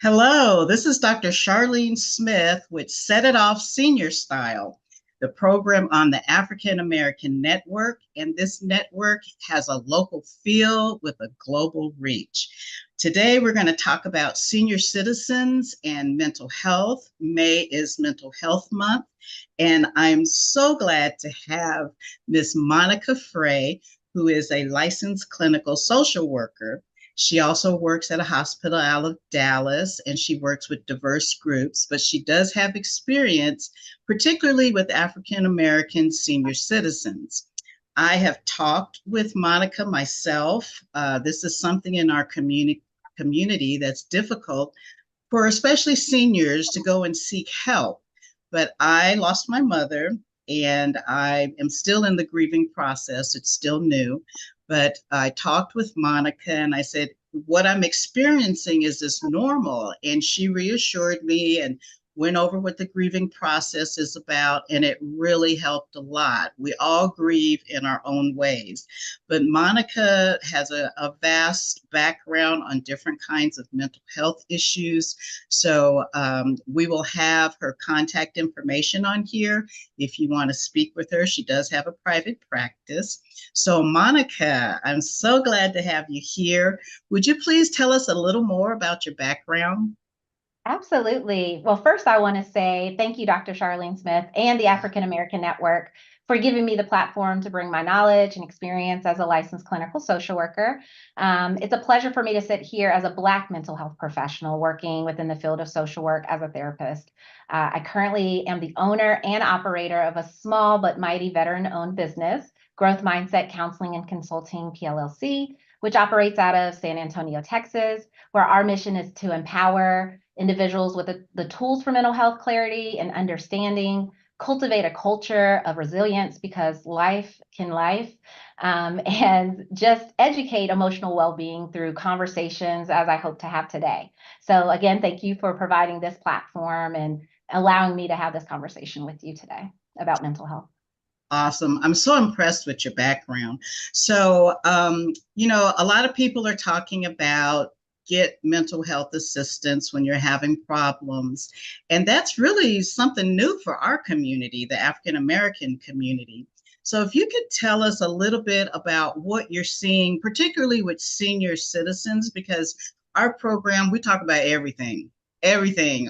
Hello, this is Dr. Charlene Smith with Set It Off Senior Style, the program on the African American Network. And this network has a local feel with a global reach. Today, we're going to talk about senior citizens and mental health. May is Mental Health Month. And I'm so glad to have Miss Monica Frey, who is a licensed clinical social worker. She also works at a hospital out of Dallas and she works with diverse groups, but she does have experience, particularly with African American senior citizens. I have talked with Monica myself. This is something in our community that's difficult for especially seniors to go and seek help. But I lost my mother and I am still in the grieving process. It's still new. But I talked with Monica and I said, what I'm experiencing is this normal? And she reassured me and went over what the grieving process is about, and it really helped a lot. We all grieve in our own ways, but Monica has a vast background on different kinds of mental health issues. So we will have her contact information on here if you want to speak with her. She does have a private practice. So, Monica, I'm so glad to have you here. Would you please tell us a little more about your background? Absolutely. Well, first, I want to say thank you, Dr. Charlene Smith and the African American Network for giving me the platform to bring my knowledge and experience as a licensed clinical social worker. It's a pleasure for me to sit here as a Black mental health professional working within the field of social work as a therapist. I currently am the owner and operator of a small but mighty veteran-owned business, Growth Mindset Counseling and Consulting PLLC, which operates out of San Antonio, Texas, where our mission is to empower individuals with the tools for mental health clarity and understanding, cultivate a culture of resilience because life can life, and just educate emotional well-being through conversations as I hope to have today. So again, thank you for providing this platform and allowing me to have this conversation with you today about mental health. Awesome. I'm so impressed with your background. So, a lot of people are talking about get mental health assistance when you're having problems. And that's really something new for our community, the African American community. So, if you could tell us a little bit about what you're seeing, particularly with senior citizens, because our program, we talk about everything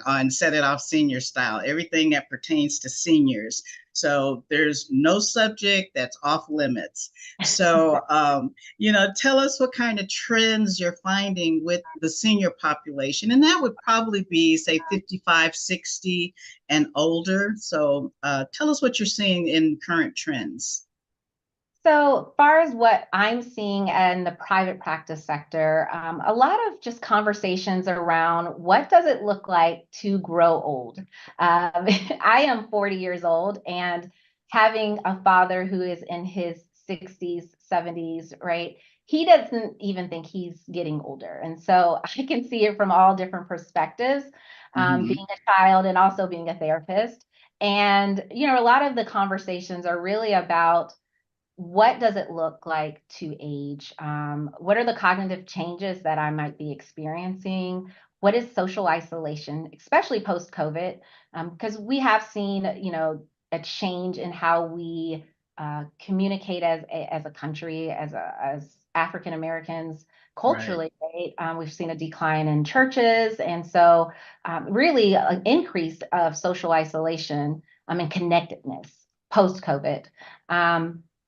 on Set It Off Senior Style, everything that pertains to seniors. So there's no subject that's off limits. So, tell us what kind of trends you're finding with the senior population. And that would probably be, say, 55, 60 and older. So tell us what you're seeing in current trends. So, far as what I'm seeing in the private practice sector, a lot of just conversations around what does it look like to grow old. I am 40 years old, and having a father who is in his 60s, 70s, right? He doesn't even think he's getting older. And so I can see it from all different perspectives, Mhm. being a child and also being a therapist. And, a lot of the conversations are really about what does it look like to age? What are the cognitive changes that I might be experiencing? What is social isolation, especially post COVID? Because we have seen, a change in how we communicate as a country, as African Americans Right. culturally, right? We've seen a decline in churches, and so really an increase of social isolation and connectedness post COVID.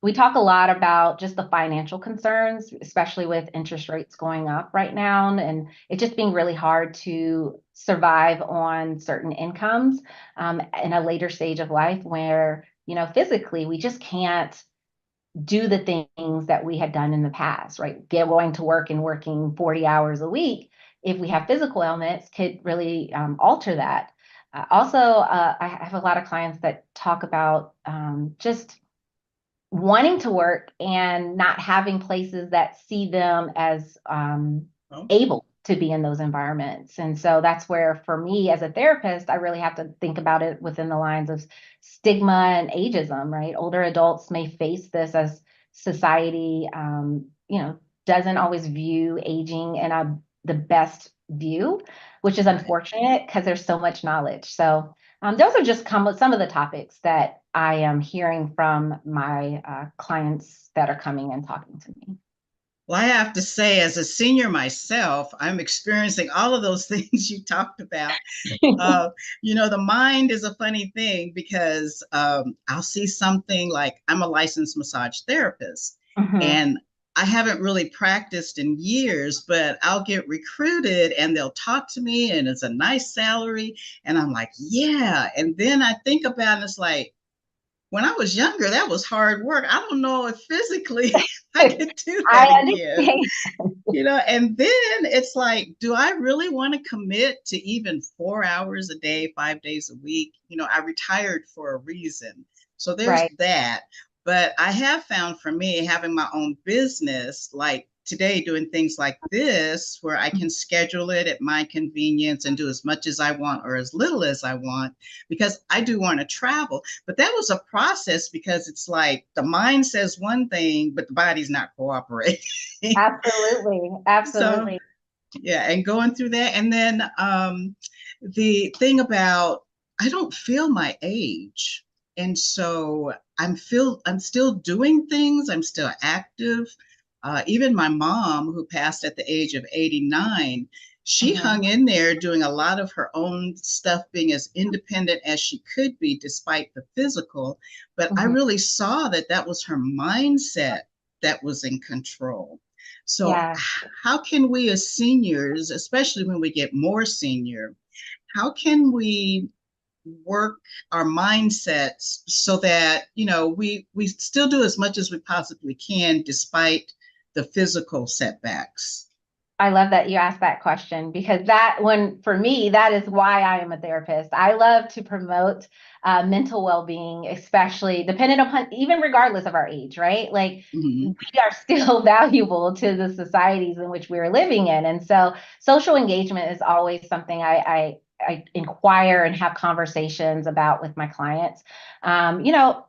We talk a lot about just the financial concerns, especially with interest rates going up right now, and it just being really hard to survive on certain incomes in a later stage of life where, physically we just can't do the things that we had done in the past, right? Going to work and working 40 hours a week, if we have physical ailments, could really alter that. I have a lot of clients that talk about just wanting to work and not having places that see them as Oh, able to be in those environments. And so that's where, for me as a therapist, I really have to think about it within the lines of stigma and ageism, right? Older adults may face this as society, doesn't always view aging in the best view, which is Right. unfortunate because there's so much knowledge. So those are just some of the topics that I am hearing from my clients that are coming and talking to me. Well, I have to say, as a senior myself, I'm experiencing all of those things you talked about. Uh, the mind is a funny thing because I'll see something like I'm a licensed massage therapist, Mhm. and I haven't really practiced in years, but I'll get recruited and they'll talk to me, and it's a nice salary. And I'm like, yeah. And then I think about it, it's like, when I was younger, that was hard work. I don't know if physically I could do that I again. understand. And then it's like, do I really want to commit to even 4 hours a day, 5 days a week? I retired for a reason. So there's Right. that. But I have found, for me, having my own business, like today, doing things like this, where I can schedule it at my convenience and do as much as I want or as little as I want, because I do want to travel. But that was a process, because it's like the mind says one thing, but the body's not cooperating. Absolutely. So Absolutely. yeah, and going through that, and then the thing about, I don't feel my age, and so I'm still doing things. I'm still active. Even my mom, who passed at the age of 89, she Mhm. hung in there doing a lot of her own stuff, being as independent as she could be despite the physical. But I Mhm. really saw that that was her mindset that was in control. So Yeah. how can we as seniors, especially when we get more senior, how can we work our mindsets so that, we still do as much as we possibly can despite the physical setbacks? I love that you asked that question because that when for me, that is why I am a therapist. I love to promote mental well-being, especially dependent upon even regardless of our age, right? Like we Mhm. are still valuable to the societies in which we're living in. And so social engagement is always something I inquire and have conversations about with my clients. You know,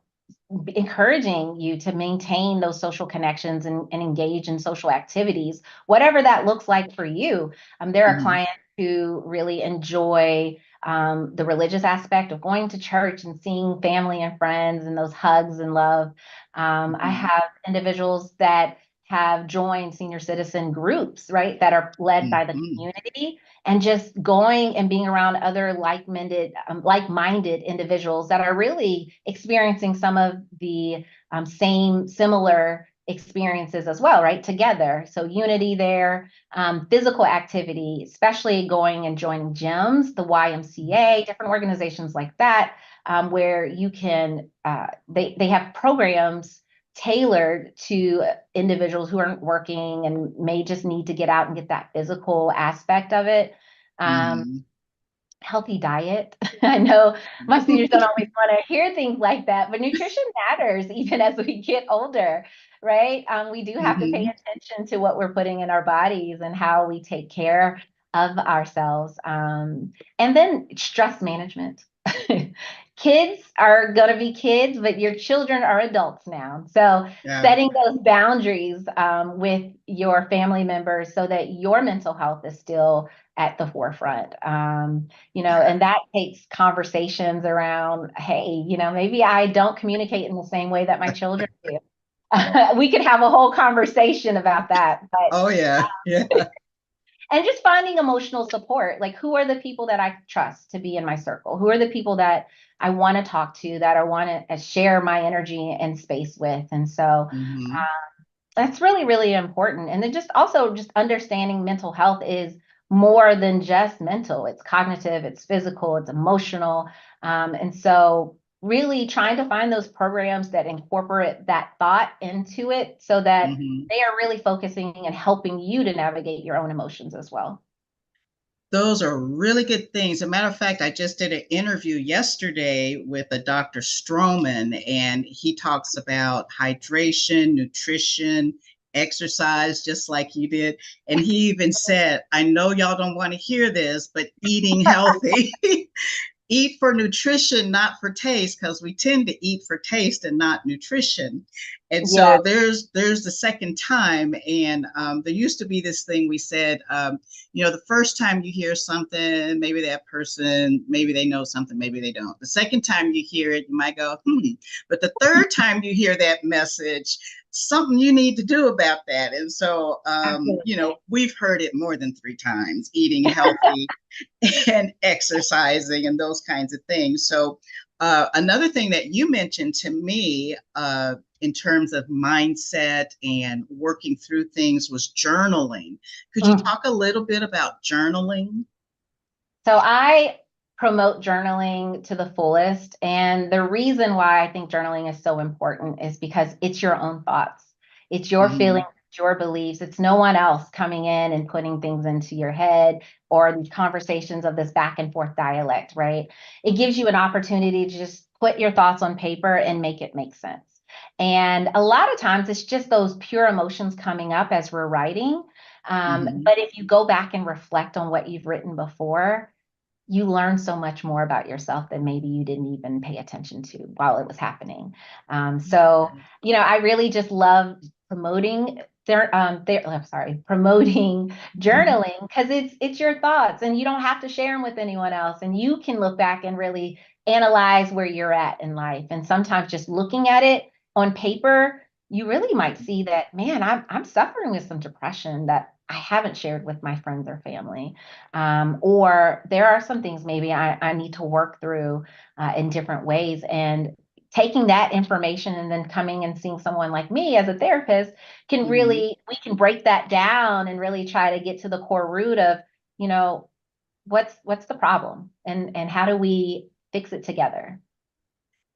encouraging you to maintain those social connections and engage in social activities, whatever that looks like for you. There are Mhm. clients who really enjoy the religious aspect of going to church and seeing family and friends and those hugs and love. I Mhm. have individuals that have joined senior citizen groups, right, that are led by the Mhm. community and just going and being around other like-minded individuals that are really experiencing some of the similar experiences as well, right? Together. So unity there, physical activity, especially going and joining gyms, the YMCA, different organizations like that, where you can, they have programs tailored to individuals who aren't working and may just need to get out and get that physical aspect of it. Um, Mhm. Healthy diet. I know my seniors don't always want to hear things like that, but nutrition matters even as we get older, right? We do have to pay Mhm. attention to what we're putting in our bodies and how we take care of ourselves. And then stress management. Kids are going to be kids, but your children are adults now. So Yeah. setting those boundaries with your family members so that your mental health is still at the forefront. And that takes conversations around, hey, maybe I don't communicate in the same way that my children do. We could have a whole conversation about that, but Oh yeah. Yeah. and just finding emotional support. Like, who are the people that I trust to be in my circle? Who are the people that I want to talk to, that I want to share my energy and space with? And so Mhm. that's really, really important. And then just also just understanding mental health is more than just mental. It's cognitive, it's physical, it's emotional. And so really trying to find those programs that incorporate that thought into it so that Mhm. they are really focusing and helping you to navigate your own emotions as well. Those are really good things. As a matter of fact, I just did an interview yesterday with a Dr. Stroman, and he talks about hydration, nutrition, exercise, just like you did. And he even said, I know y'all don't want to hear this, but eating healthy. eat for nutrition, not for taste, because we tend to eat for taste and not nutrition. And Yeah. so there's the second time, and there used to be this thing we said, the first time you hear something, maybe that person, maybe they know something, maybe they don't. The second time you hear it, you might go, but the third time you hear that message, something you need to do about that. And so, Absolutely. we've heard it more than three times: eating healthy and exercising and those kinds of things. So, another thing that you mentioned to me in terms of mindset and working through things was journaling. Could you Mm. talk a little bit about journaling? So I promote journaling to the fullest. And the reason why I think journaling is so important is because it's your own thoughts, it's your Mm-hmm. feelings, it's your beliefs. It's no one else coming in and putting things into your head or these conversations of this back and forth dialect, right? It gives you an opportunity to just put your thoughts on paper and make it make sense. And a lot of times it's just those pure emotions coming up as we're writing. Mm-hmm. But if you go back and reflect on what you've written before, you learn so much more about yourself that maybe you didn't even pay attention to while it was happening. So, I really just love promoting promoting Mm-hmm. journaling because it's your thoughts and you don't have to share them with anyone else. And you can look back and really analyze where you're at in life. And sometimes just looking at it on paper, you really might see that, man, I'm suffering with some depression that I haven't shared with my friends or family. Or there are some things maybe I need to work through in different ways. And taking that information and then coming and seeing someone like me as a therapist can Mm-hmm. really, we can break that down and really try to get to the core root of, you know, what's the problem and how do we fix it together?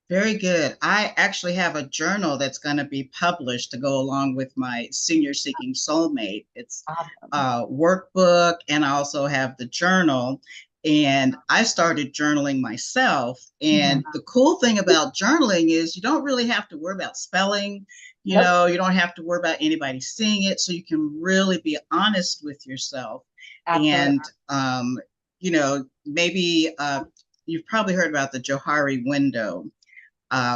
Very good. I actually have a journal that's going to be published to go along with my Senior Seeking Soulmate. It's Awesome. a workbook, and I also have the journal. And I started journaling myself. Mhm. And the cool thing about journaling is you don't really have to worry about spelling. Nope. You don't have to worry about anybody seeing it. So you can really be honest with yourself. Absolutely. And, maybe you've probably heard about the Johari window,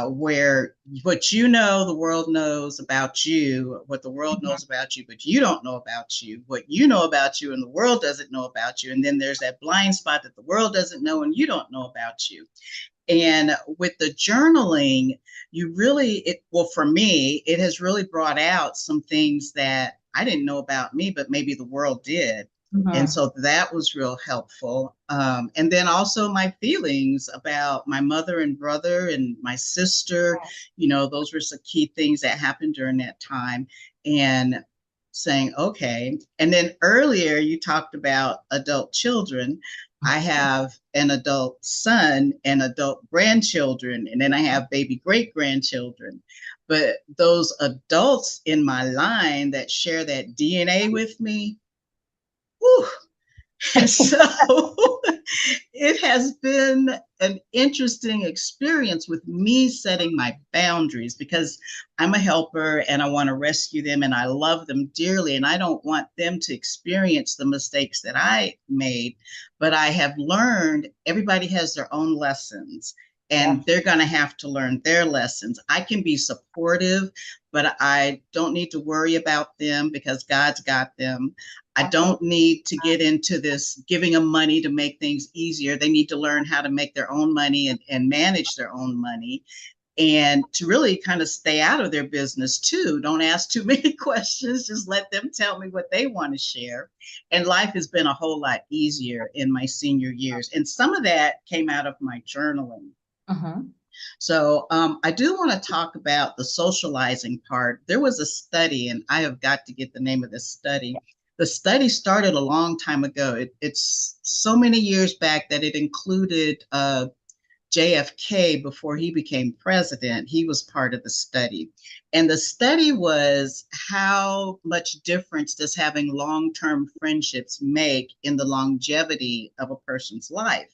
where what the world knows about you, what the world Mhm. knows about you, but you don't know about you, what you know about you, and the world doesn't know about you. And then there's that blind spot that the world doesn't know and you don't know about you. And with the journaling, for me, it has really brought out some things that I didn't know about me, but maybe the world did. And Mhm. so that was real helpful. And then also my feelings about my mother and brother and my sister, those were some key things that happened during that time. And saying, okay. And then earlier you talked about adult children. I have an adult son and adult grandchildren, and then I have baby great grandchildren. But those adults in my line that share that DNA with me, whew, and so it has been an interesting experience with me setting my boundaries because I'm a helper and I want to rescue them and I love them dearly and I don't want them to experience the mistakes that I made. But I have learned everybody has their own lessons and Yes. they're going to have to learn their lessons. I can be supportive, but I don't need to worry about them because God's got them. I don't Absolutely. need to get into this giving them money to make things easier. They need to learn how to make their own money and manage their own money and to really kind of stay out of their business too. Don't ask too many questions. Just let them tell me what they want to share. And life has been a whole lot easier in my senior years. And some of that came out of my journaling. Mhm. So I do want to talk about the socializing part. There was a study, and I have got to get the name of this study. The study started a long time ago. It's so many years back that it included JFK before he became president. He was part of the study. And the study was how much difference does having long term friendships make in the longevity of a person's life?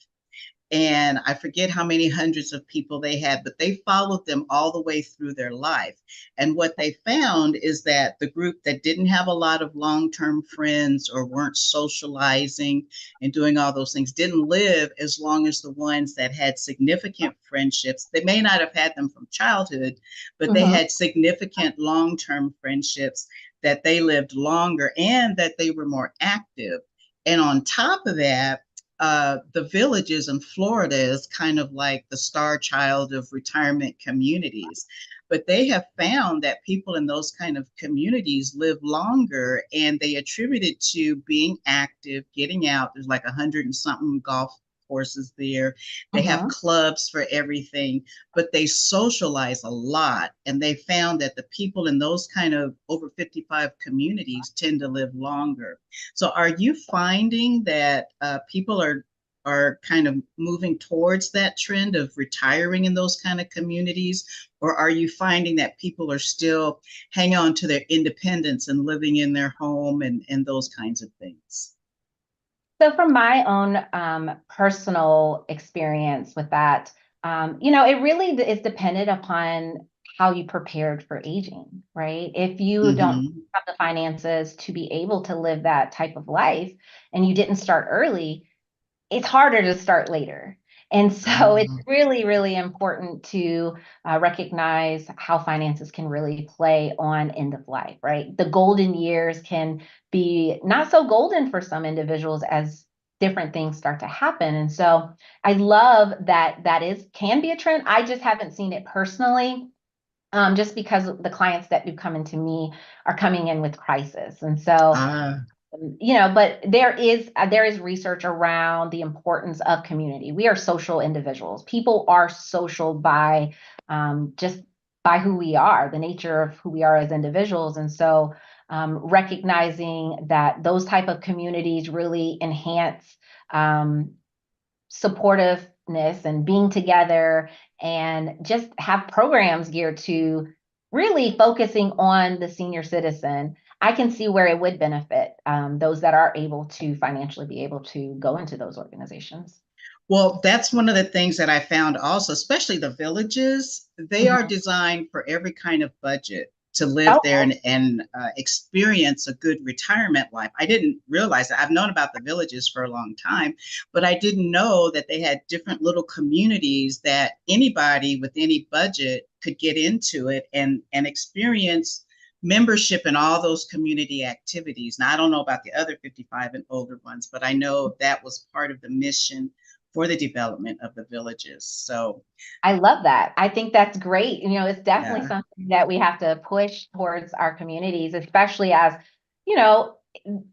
and I forget how many hundreds of people they had, but they followed them all the way through their life. And what they found is that the group that didn't have a lot of long-term friends or weren't socializing and doing all those things didn't live as long as the ones that had significant friendships. They may not have had them from childhood, but they Mhm. had significant long-term friendships, that they lived longer and that they were more active. And on top of that, the Villages in Florida is kind of like the star child of retirement communities. But they have found that people in those kind of communities live longer, and they attribute it to being active, getting out. There's like 100 and something golf courses there. They have Mhm. clubs for everything, but they socialize a lot. And they found that the people in those kind of over 55 communities tend to live longer. So are you finding that people are kind of moving towards that trend of retiring in those kind of communities? Or are you finding that people are still hanging on to their independence and living in their home and those kinds of things? So from my own personal experience with that, it really is dependent upon how you prepared for aging, right? If you don't Mm-hmm. have the finances to be able to live that type of life and you didn't start early, it's harder to start later. And so it's Um, really, really important to recognize how finances can really play on end of life, right? The golden years can be not so golden for some individuals as different things start to happen. And so I love that that is can be a trend. I just haven't seen it personally. Just because the clients that do come into me are coming in with crisis. And so ah, but there is research around the importance of community. We are social individuals. People are social by just by who we are, the nature of who we are as individuals. And so recognizing that those type of communities really enhance um, supportiveness and being together, and just have programs geared to really focusing on the senior citizen. I can see where it would benefit those that are able to financially be able to go into those organizations. well, that's one of the things that I found also, especially the Villages. They are Mhm. designed for every kind of budget to live there Okay. and experience a good retirement life. I didn't realize that. I've known about the Villages for a long time, but I didn't know that they had different little communities that anybody with any budget could get into it and experience membership in all those community activities. Now, I don't know about the other 55 and older ones, but I know that was part of the mission for the development of the Villages. So, I love that. I think that's great. It's definitely yeah. something that we have to push towards our communities, especially as, you know,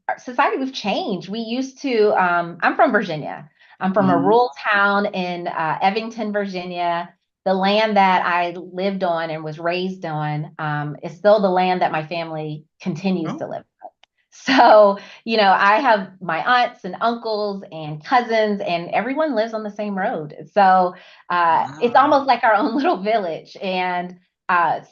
our society, we've changed. We used to, I'm from Virginia. I'm from a Mm. rural town in Evington, Virginia. The land that I lived on and was raised on is still the land that my family continues Oh, to live. So, I have my aunts and uncles and cousins, and everyone lives on the same road. So, it's wow. almost like our own little village. And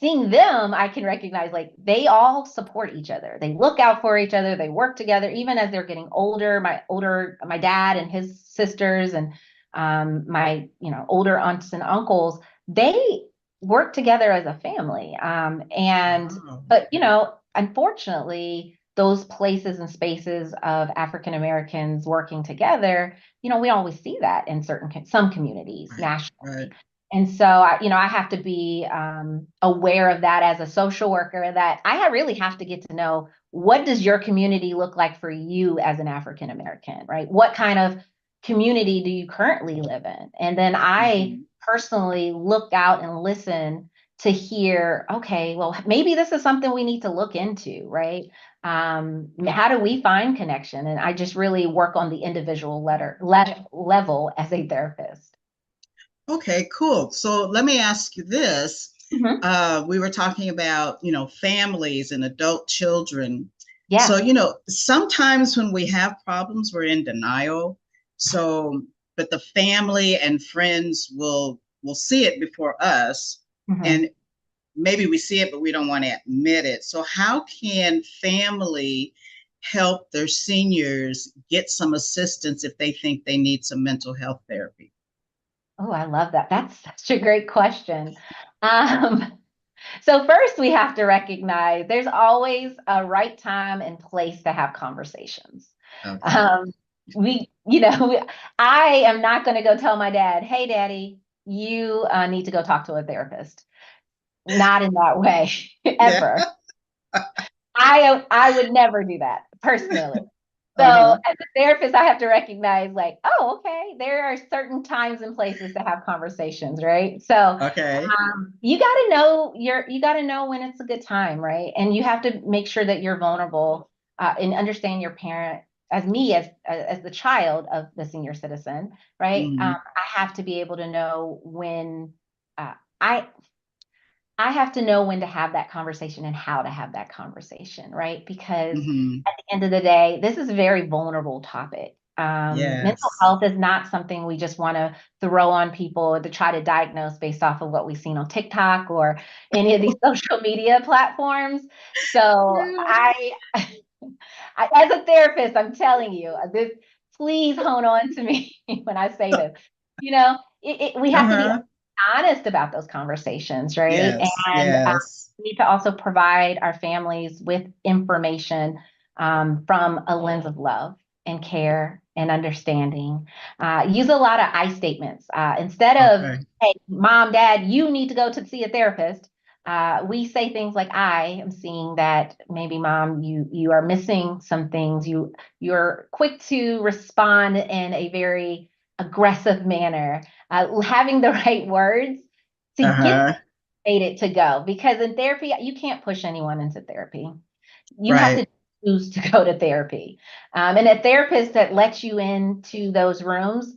seeing them, I can recognize like they all support each other. They look out for each other. They work together, even as they're getting older. My dad and his sisters, and my, older aunts and uncles, they work together as a family. Wow. But, unfortunately, those places and spaces of African Americans working together, we always see that in some communities Right, right. nationally. And so, I have to be aware of that as a social worker, that really have to get to know, what does your community look like for you as an African American, right? What kind of community do you currently live in? And then I Mhm. personally look out and listen to hear, okay, well, maybe this is something we need to look into, right? How do we find connection? And I just really work on the individual level as a therapist. Okay, cool. So let me ask you this. Mhm. We were talking about, families and adult children. So, Yeah. sometimes when we have problems, we're in denial. So, but the family and friends will see it before us. Mhm. And maybe we see it, but we don't want to admit it. So, how can family help their seniors get some assistance if they think they need some mental health therapy? Oh, I love that. That's such a great question. Um, so first we have to recognize there's always a right time and place to have conversations. Okay. Um, I am not going to go tell my dad, "Hey, daddy, you need to go talk to a therapist." Not in that way, Yeah. ever. I would never do that personally. So Uh-huh. as a therapist, I have to recognize like, oh, okay, there are certain times and places to have conversations, right? So Okay. you got to know when it's a good time, right? And you have to make sure that you're vulnerable and understand your parent as me as the child of the senior citizen, right? Hmm. I have to be able to know when uh, I I have to know when to have that conversation and how to have that conversation, right? Because Hmm. at the end of the day, this is a very vulnerable topic. Mental Yes. health is not something we just want to throw on people to try to diagnose based off of what we've seen on TikTok or any of these social media platforms. So Yeah. as a therapist, I'm telling you, this, please hone on to me when I say this. We have to be Uh-huh. honest about those conversations, right? Yes. And Yes. we need to also provide our families with information from a lens of love and care and understanding. Use a lot of I statements instead of, Okay. "Hey, mom, dad, you need to go to see a therapist." We say things like, "I am seeing that maybe mom, you are missing some things. You're quick to respond in a very aggressive manner." Having the right words to get Uh-huh. it to go, because in therapy you can't push anyone into therapy. You have Right. to choose to go to therapy, and a therapist that lets you into those rooms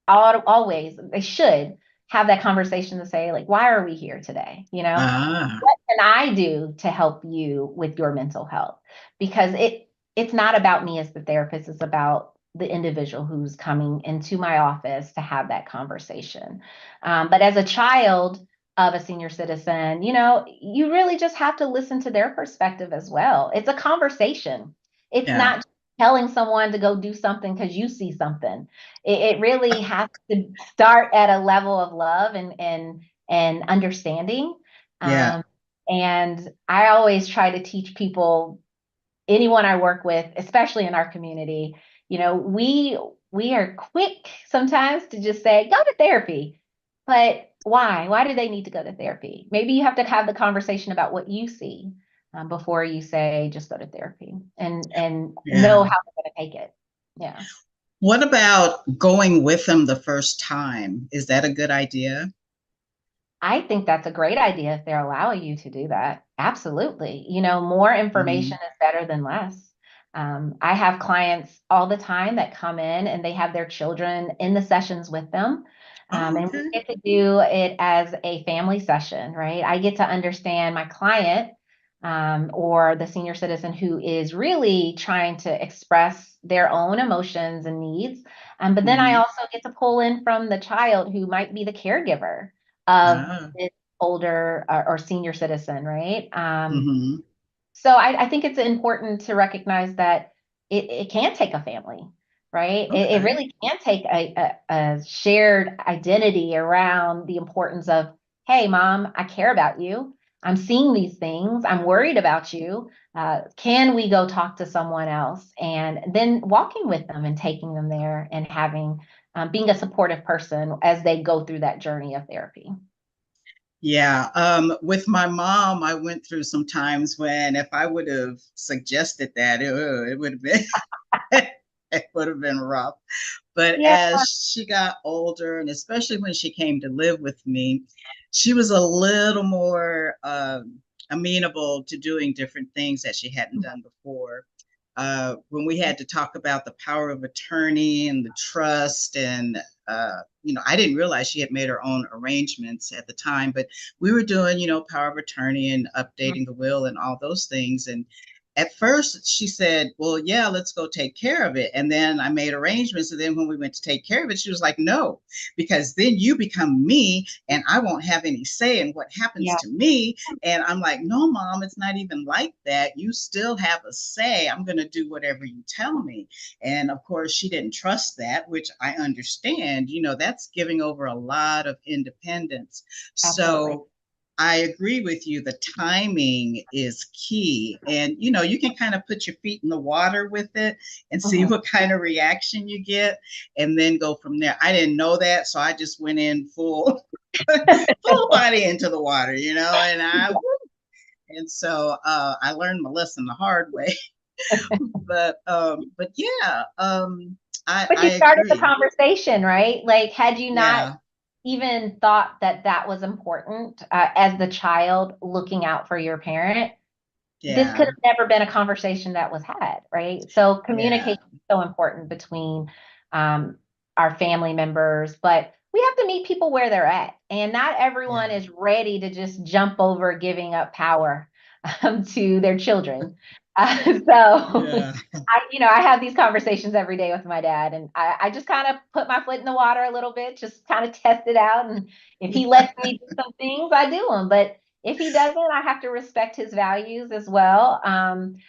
always they should have that conversation to say like, why are we here today, Ah. what can I do to help you with your mental health? Because it's not about me as the therapist, it's about the individual who's coming into my office to have that conversation. But as a child of a senior citizen, you really just have to listen to their perspective as well. It's a conversation. It's Yeah. not telling someone to go do something because you see something. It really has to start at a level of love and understanding. Yeah. um, and I always try to teach people, anyone I work with, especially in our community, we are quick sometimes to just say, go to therapy. But why? Why do they need to go to therapy? Maybe you have to have the conversation about what you see before you say just go to therapy and know Yeah. how they're going to take it. Yeah. What about going with them the first time? Is that a good idea? I think that's a great idea if they're allowing you to do that. Absolutely. More information Hmm. is better than less. I have clients all the time that come in and they have their children in the sessions with them. Oh, And we okay. get to do it as a family session, right? I get to understand my client or the senior citizen who is really trying to express their own emotions and needs. But then I Hmm. also get to pull in from the child who might be the caregiver of Ah. this older or senior citizen, right? Hmm. So I think it's important to recognize that it can take a family, right? It Okay. really can take a shared identity around the importance of, hey, mom, I care about you. I'm seeing these things. I'm worried about you. Can we go talk to someone else? And then walking with them and taking them there and having being a supportive person as they go through that journey of therapy. Yeah. With my mom, I went through some times when if I would have suggested that, it would have been it would have been rough. But Yeah. as she got older, and especially when she came to live with me, she was a little more amenable to doing different things that she hadn't done before. When we had to talk about the power of attorney and the trust, and I didn't realize she had made her own arrangements at the time, but we were doing, power of attorney and updating the will and all those things, at first she said, well, yeah, let's go take care of it. And then I made arrangements. And then when we went to take care of it, she was like, no, because then you become me and I won't have any say in what happens Yeah, to me. And I'm like, no, mom, it's not even like that. You still have a say. I'm going to do whatever you tell me. And of course, she didn't trust that, which I understand. That's giving over a lot of independence. absolutely. So I agree with you. The timing is key. And, you can kind of put your feet in the water with it and see Mhm. what kind of reaction you get and then go from there. I didn't know that. So I just went in full body into the water, and so I learned my lesson the hard way. But yeah, But I you started the agree. conversation, right? Like, had you not Yeah, even thought that that was important as the child looking out for your parent, this could yeah, have never been a conversation that was had, right? So yeah, communication is so important between um, our family members, but we have to meet people where they're at, and not everyone yeah, is ready to just jump over giving up power to their children. So yeah. I have these conversations every day with my dad, and I just kind of put my foot in the water a little bit, just kind of test it out. And if he lets me do some things, I do them. But if he doesn't, I have to respect his values as well.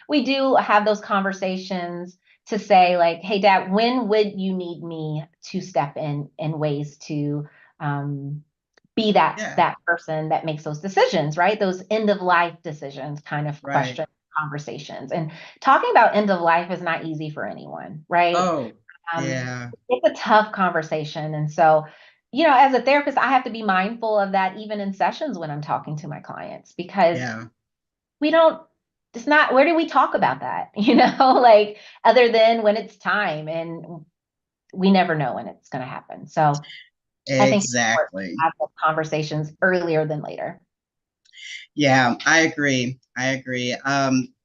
We do have those conversations to say, like, hey, dad, when would you need me to step in ways to be that Yeah, that person that makes those decisions, right? Those end of life decisions kind of right. question conversations. And talking about end of life is not easy for anyone, right? Oh, Um, yeah, it's a tough conversation. And so, as a therapist, I have to be mindful of that even in sessions when I'm talking to my clients, because yeah, we don't, it's not, where do we talk about that? Like, other than when it's time, and we never know when it's going to happen. So I think it's important to exactly. have those conversations earlier than later. Yeah, I agree. I agree.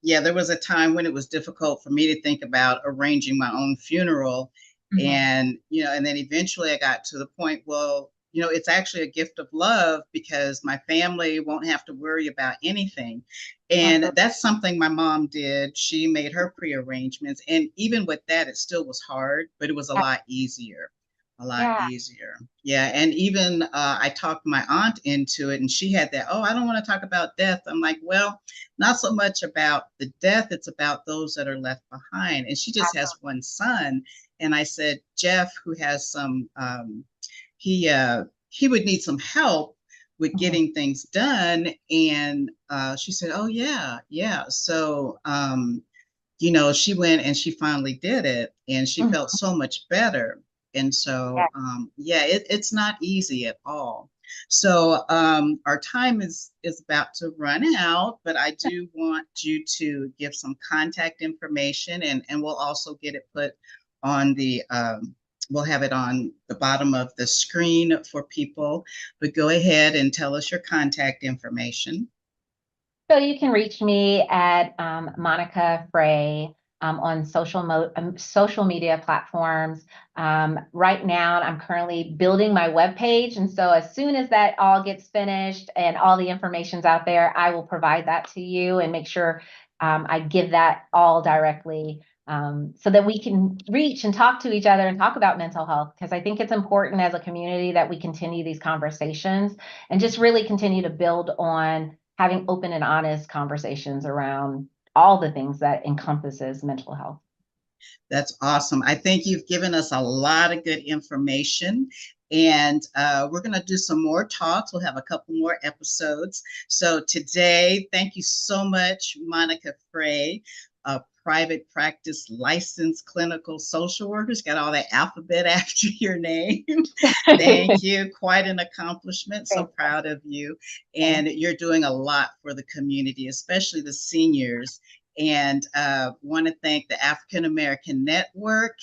Yeah, there was a time when it was difficult for me to think about arranging my own funeral. Mhm. And then eventually I got to the point, well, it's actually a gift of love because my family won't have to worry about anything. And Absolutely. that's something my mom did. She made her prearrangements. And even with that, it still was hard, but it was a lot easier. A lot Yeah. easier. Yeah. And even I talked my aunt into it, and she had that, oh, I don't want to talk about death. I'm like, well, not so much about the death, it's about those that are left behind. And she just has one son. And I said, Jeff, who has some, he would need some help with Mhm. getting things done. And she said, oh, yeah, yeah. So, she went and she finally did it and she Mhm. felt so much better. And Yeah. so, yeah, it's not easy at all. So, our time is about to run out, but I do want you to give some contact information, and we'll also get it put on we'll have it on the bottom of the screen for people. But go ahead and tell us your contact information. So you can reach me at Monica Frey on social media platforms. Right now, I'm currently building my webpage, and so as soon as that all gets finished and all the information's out there, I will provide that to you and make sure I give that all directly. So that we can reach and talk to each other and talk about mental health, because I think it's important as a community that we continue these conversations and just really continue to build on having open and honest conversations around all the things that encompasses mental health. That's awesome. I think you've given us a lot of good information. And we're going to do some more talks. We'll have a couple more episodes. So today, thank you so much, Monica Frey, a private practice licensed clinical social worker. Got all that alphabet after your name. Thank you. Quite an accomplishment. So Thanks. proud of you. And Thanks. you're doing a lot for the community, especially the seniors. And want to thank the African American Network,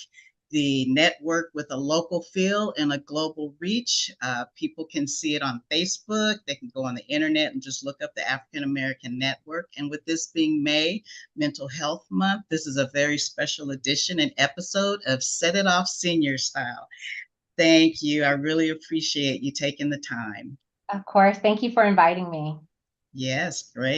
the network with a local feel and a global reach. People can see it on Facebook. They can go on the internet and just look up the African American Network. And with this being May, Mental Health Month, this is a very special edition and episode of Set It Off Senior Style. Thank you. I really appreciate you taking the time. Of course. Thank you for inviting me. Yes, great.